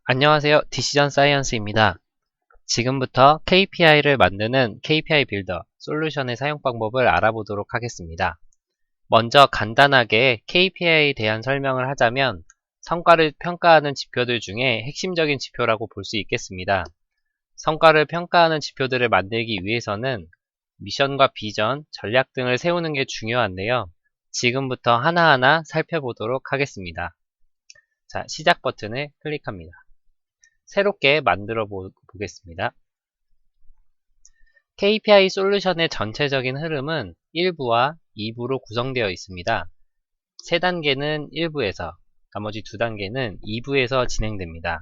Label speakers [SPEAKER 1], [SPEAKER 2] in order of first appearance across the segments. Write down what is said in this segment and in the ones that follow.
[SPEAKER 1] 안녕하세요. 디시전 사이언스입니다. 지금부터 KPI를 만드는 KPI 빌더 솔루션의 사용 방법을 알아보도록 하겠습니다. 먼저 간단하게 KPI에 대한 설명을 하자면 성과를 평가하는 지표들 중에 핵심적인 지표라고 볼 수 있겠습니다. 성과를 평가하는 지표들을 만들기 위해서는 미션과 비전, 전략 등을 세우는 게 중요한데요. 지금부터 하나하나 살펴보도록 하겠습니다. 자, 시작 버튼을 클릭합니다. 새롭게 만들어 보겠습니다. KPI 솔루션의 전체적인 흐름은 1부와 2부로 구성되어 있습니다. 3단계는 1부에서, 나머지 2단계는 2부에서 진행됩니다.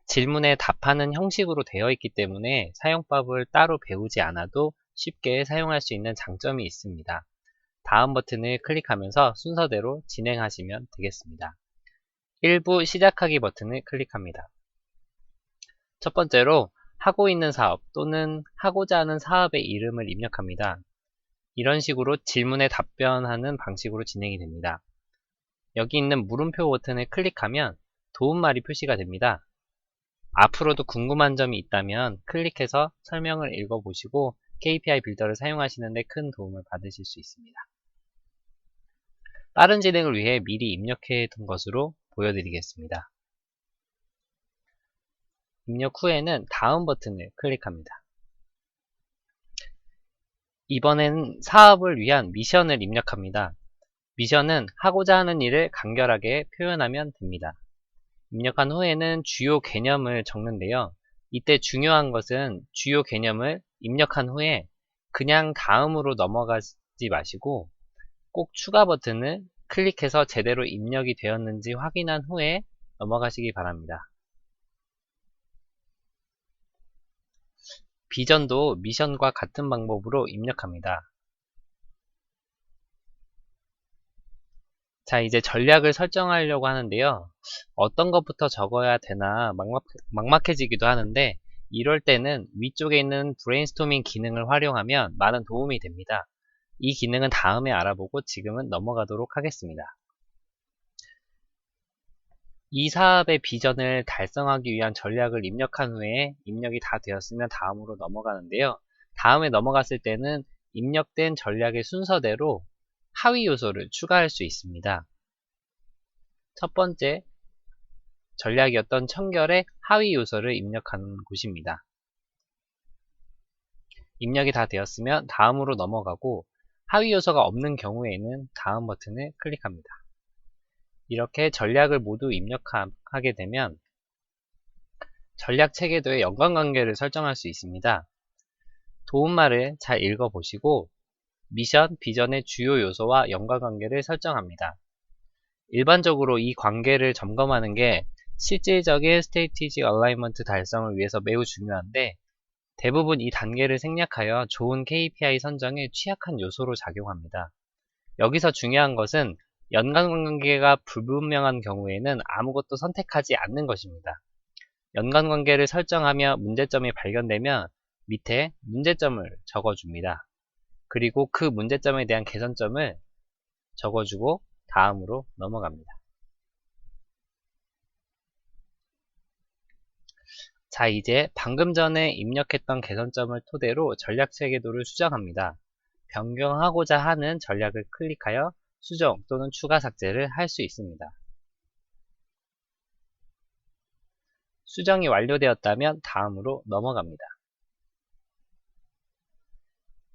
[SPEAKER 1] 질문에 답하는 형식으로 되어 있기 때문에 사용법을 따로 배우지 않아도 쉽게 사용할 수 있는 장점이 있습니다. 다음 버튼을 클릭하면서 순서대로 진행하시면 되겠습니다. 1부 시작하기 버튼을 클릭합니다. 첫 번째로 하고 있는 사업 또는 하고자 하는 사업의 이름을 입력합니다. 이런 식으로 질문에 답변하는 방식으로 진행이 됩니다. 여기 있는 물음표 버튼을 클릭하면 도움말이 표시가 됩니다. 앞으로도 궁금한 점이 있다면 클릭해서 설명을 읽어보시고 KPI 빌더를 사용하시는데 큰 도움을 받으실 수 있습니다. 빠른 진행을 위해 미리 입력해 둔 것으로 보여드리겠습니다. 입력 후에는 다음 버튼을 클릭합니다. 이번엔 사업을 위한 미션을 입력합니다. 미션은 하고자 하는 일을 간결하게 표현하면 됩니다. 입력한 후에는 주요 개념을 적는데요. 이때 중요한 것은 주요 개념을 입력한 후에 그냥 다음으로 넘어가지 마시고 꼭 추가 버튼을 클릭해서 제대로 입력이 되었는지 확인한 후에 넘어가시기 바랍니다. 비전도 미션과 같은 방법으로 입력합니다. 자, 이제 전략을 설정하려고 하는데요. 어떤 것부터 적어야 되나 막막해지기도 하는데 이럴 때는 위쪽에 있는 브레인스토밍 기능을 활용하면 많은 도움이 됩니다. 이 기능은 다음에 알아보고 지금은 넘어가도록 하겠습니다. 이 사업의 비전을 달성하기 위한 전략을 입력한 후에 입력이 다 되었으면 다음으로 넘어가는데요. 다음에 넘어갔을 때는 입력된 전략의 순서대로 하위 요소를 추가할 수 있습니다. 첫 번째 전략이었던 청결의 하위 요소를 입력하는 곳입니다. 입력이 다 되었으면 다음으로 넘어가고 하위 요소가 없는 경우에는 다음 버튼을 클릭합니다. 이렇게 전략을 모두 입력하게 되면 전략 체계도의 연관관계를 설정할 수 있습니다. 도움말을 잘 읽어보시고 미션, 비전의 주요 요소와 연관관계를 설정합니다. 일반적으로 이 관계를 점검하는 게 실질적인 스트래티지 얼라이먼트 달성을 위해서 매우 중요한데 대부분 이 단계를 생략하여 좋은 KPI 선정에 취약한 요소로 작용합니다. 여기서 중요한 것은 연관관계가 불분명한 경우에는 아무것도 선택하지 않는 것입니다. 연관관계를 설정하며 문제점이 발견되면 밑에 문제점을 적어줍니다. 그리고 그 문제점에 대한 개선점을 적어주고 다음으로 넘어갑니다. 자, 이제 방금 전에 입력했던 개선점을 토대로 전략 체계도를 수정합니다. 변경하고자 하는 전략을 클릭하여 수정 또는 추가 삭제를 할 수 있습니다. 수정이 완료되었다면 다음으로 넘어갑니다.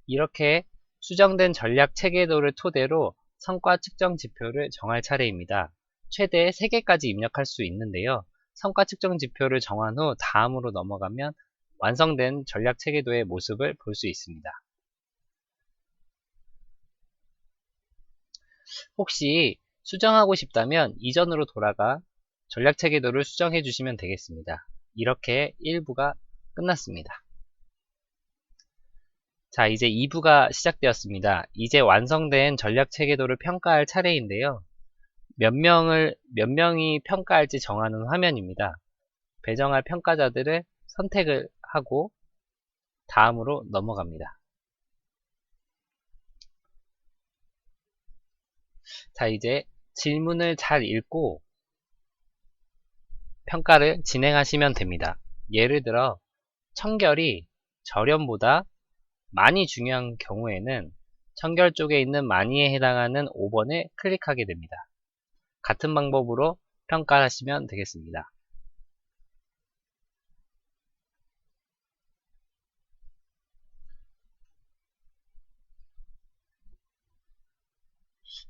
[SPEAKER 1] 이렇게 수정된 전략 체계도를 토대로 성과 측정 지표를 정할 차례입니다. 최대 3개까지 입력할 수 있는데요. 성과 측정 지표를 정한 후 다음으로 넘어가면 완성된 전략 체계도의 모습을 볼 수 있습니다. 혹시 수정하고 싶다면 이전으로 돌아가 전략 체계도를 수정해 주시면 되겠습니다. 이렇게 1부가 끝났습니다. 자, 이제 2부가 시작되었습니다. 이제 완성된 전략 체계도를 평가할 차례인데요. 몇 명이 평가할지 정하는 화면입니다. 배정할 평가자들을 선택을 하고 다음으로 넘어갑니다. 자, 이제 질문을 잘 읽고 평가를 진행하시면 됩니다. 예를 들어 청결이 절연보다 많이 중요한 경우에는 청결 쪽에 있는 많이에 해당하는 5번을 클릭하게 됩니다. 같은 방법으로 평가하시면 되겠습니다.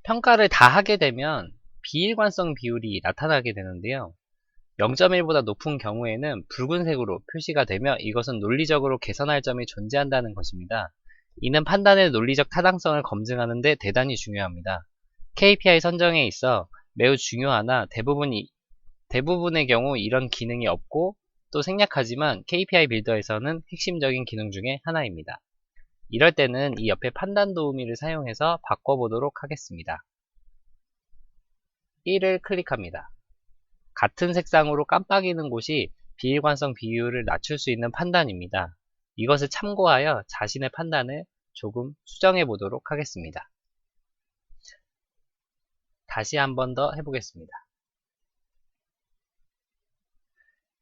[SPEAKER 1] 평가를 다 하게 되면 비일관성 비율이 나타나게 되는데요. 0.1보다 높은 경우에는 붉은색으로 표시가 되며 이것은 논리적으로 개선할 점이 존재한다는 것입니다. 이는 판단의 논리적 타당성을 검증하는 데 대단히 중요합니다. KPI 선정에 있어 매우 중요하나 대부분의 경우 이런 기능이 없고 또 생략하지만 KPI 빌더에서는 핵심적인 기능 중에 하나입니다. 이럴 때는 이 옆에 판단 도우미를 사용해서 바꿔보도록 하겠습니다. 1을 클릭합니다. 같은 색상으로 깜빡이는 곳이 비일관성 비율을 낮출 수 있는 판단입니다. 이것을 참고하여 자신의 판단을 조금 수정해 보도록 하겠습니다. 다시 한 번 더 해보겠습니다.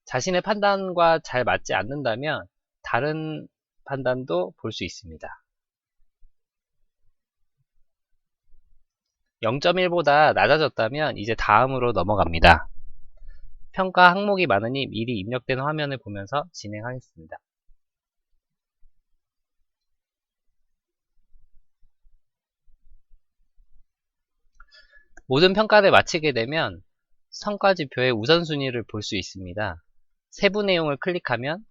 [SPEAKER 1] 자신의 판단과 잘 맞지 않는다면 다른 판단도 볼 수 있습니다. 0.1보다 낮아졌다면 이제 다음으로 넘어갑니다. 평가 항목이 많으니 미리 입력된 화면을 보면서 진행하겠습니다. 모든 평가를 마치게 되면 성과지표의 우선순위를 볼 수 있습니다. 세부 내용을 클릭하면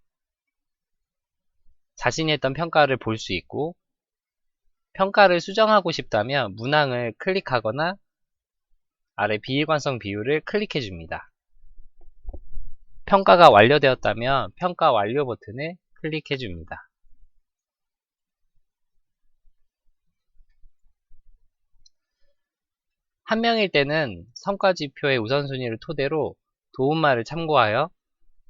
[SPEAKER 1] 자신이 했던 평가를 볼 수 있고 평가를 수정하고 싶다면 문항을 클릭하거나 아래 비일관성 비율을 클릭해 줍니다. 평가가 완료되었다면 평가 완료 버튼을 클릭해 줍니다. 한 명일 때는 성과지표의 우선순위를 토대로 도움말을 참고하여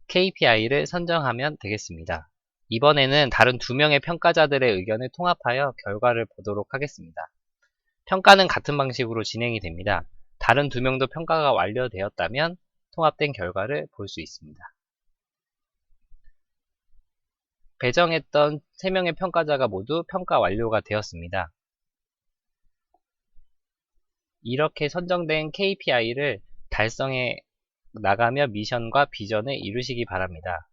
[SPEAKER 1] KPI를 선정하면 되겠습니다. 이번에는 다른 2명의 평가자들의 의견을 통합하여 결과를 보도록 하겠습니다. 평가는 같은 방식으로 진행이 됩니다. 다른 2명도 평가가 완료되었다면 통합된 결과를 볼 수 있습니다. 배정했던 3명의 평가자가 모두 평가 완료가 되었습니다. 이렇게 선정된 KPI를 달성해 나가며 미션과 비전을 이루시기 바랍니다.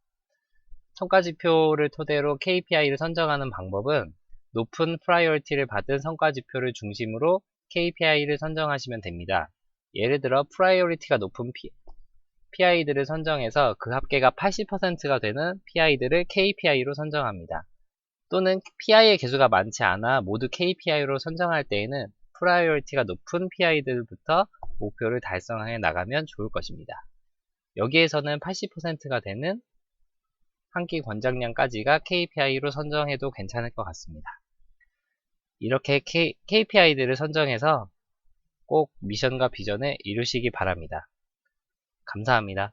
[SPEAKER 1] 성과지표를 토대로 KPI를 선정하는 방법은 높은 프라이어리티를 받은 성과지표를 중심으로 KPI를 선정하시면 됩니다. 예를 들어 프라이어리티가 높은 PI들을 선정해서 그 합계가 80%가 되는 PI들을 KPI로 선정합니다. 또는 PI의 개수가 많지 않아 모두 KPI로 선정할 때에는 프라이어리티가 높은 PI들부터 목표를 달성해 나가면 좋을 것입니다. 여기에서는 80%가 되는 한 끼 권장량까지가 KPI로 선정해도 괜찮을 것 같습니다. 이렇게 KPI들을 선정해서 꼭 미션과 비전을 이루시기 바랍니다. 감사합니다.